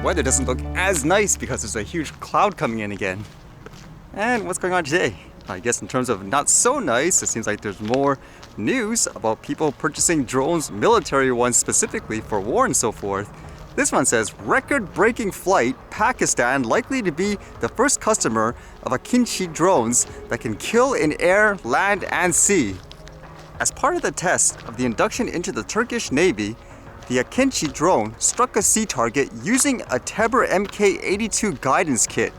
weather doesn't look as nice because there's a huge cloud coming in again. And what's going on today? I guess in terms of not so nice, it seems like there's more news about people purchasing drones, military ones specifically for war and so forth. This one says, record-breaking flight, Pakistan likely to be the first customer of Akinci drones that can kill in air, land, and sea. As part of the test of the induction into the Turkish Navy, the Akinci drone struck a sea target using a Teber Mk82 guidance kit.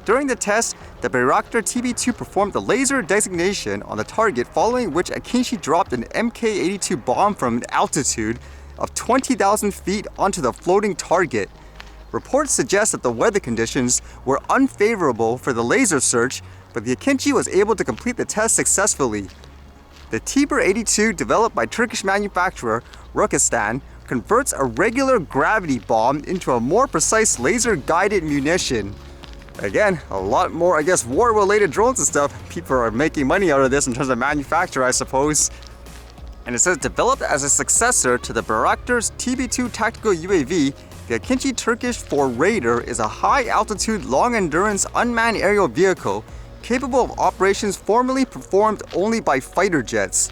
During the test, the Bayraktar TB2 performed the laser designation on the target, following which Akinci dropped an Mk82 bomb from an altitude of 20,000 feet onto the floating target. Reports suggest that the weather conditions were unfavorable for the laser search, but the Akinci was able to complete the test successfully. The Teber 82, developed by Turkish manufacturer Rokistan, converts a regular gravity bomb into a more precise laser-guided munition. Again, a lot more, I guess, war-related drones and stuff. People are making money out of this in terms of manufacture, I suppose. And it says, developed as a successor to the Bayraktar's TB2 tactical UAV, the Akinci Turkish 4 Raider is a high-altitude, long-endurance unmanned aerial vehicle capable of operations formerly performed only by fighter jets.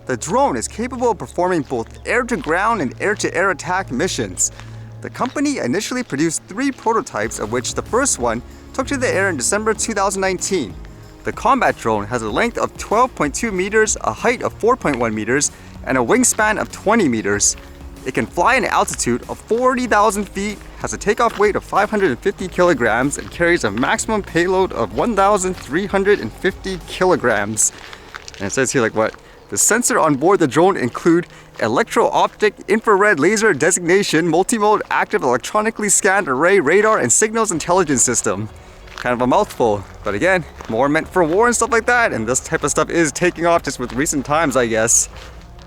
The drone is capable of performing both air-to-ground and air-to-air attack missions. The company initially produced 3 prototypes, of which the first one took to the air in December 2019. The combat drone has a length of 12.2 meters, a height of 4.1 meters, and a wingspan of 20 meters. It can fly an altitude of 40,000 feet, has a takeoff weight of 550 kilograms, and carries a maximum payload of 1,350 kilograms. And it says here the sensor on board the drone include electro-optic infrared laser designation, multimode active electronically scanned array radar, and signals intelligence system. Kind of a mouthful, but again, more meant for war and stuff like that, and this type of stuff is taking off just with recent times, I guess.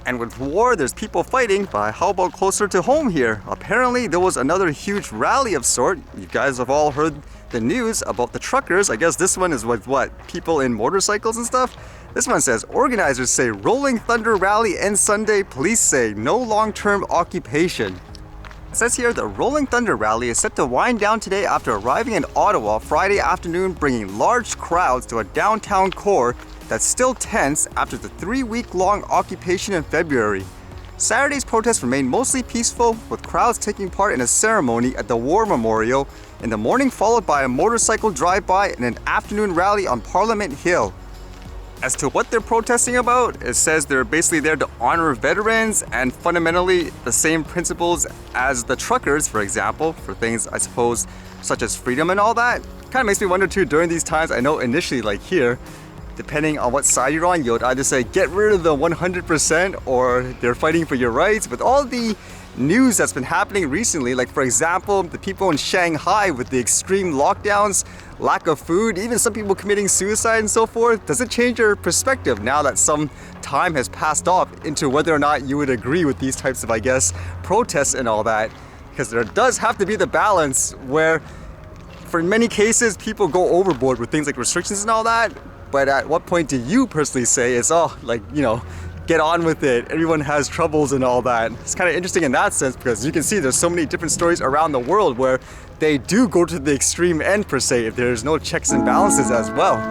And with war, there's people fighting, but how about closer to home here? Apparently, there was another huge rally of sort. You guys have all heard the news about the truckers. I guess this one is with people in motorcycles and stuff? This one says, organizers say Rolling Thunder rally ends Sunday, police say no long-term occupation. It says here the Rolling Thunder rally is set to wind down today after arriving in Ottawa Friday afternoon, bringing large crowds to a downtown core that's still tense after the 3-week-long occupation in February. Saturday's protests remained mostly peaceful, with crowds taking part in a ceremony at the War Memorial in the morning, followed by a motorcycle drive-by and an afternoon rally on Parliament Hill. As to what they're protesting about, it says they're basically there to honor veterans and fundamentally the same principles as the truckers, for example, for things, I suppose, such as freedom and all that. Kind of makes me wonder too, during these times, I know initially here, depending on what side you're on, you'll either say get rid of the 100% or they're fighting for your rights. With all the news that's been happening recently, like for example, the people in Shanghai with the extreme lockdowns, lack of food, even some people committing suicide and so forth, does it change your perspective now that some time has passed off into whether or not you would agree with these types of, I guess, protests and all that? Because there does have to be the balance where, for many cases, people go overboard with things like restrictions and all that. But at what point do you personally say it's, get on with it, everyone has troubles and all that? It's kind of interesting in that sense, because you can see there's so many different stories around the world where they do go to the extreme end per se, if there's no checks and balances as well.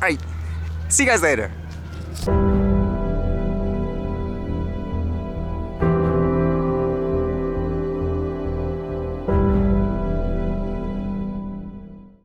Alright, see you guys later.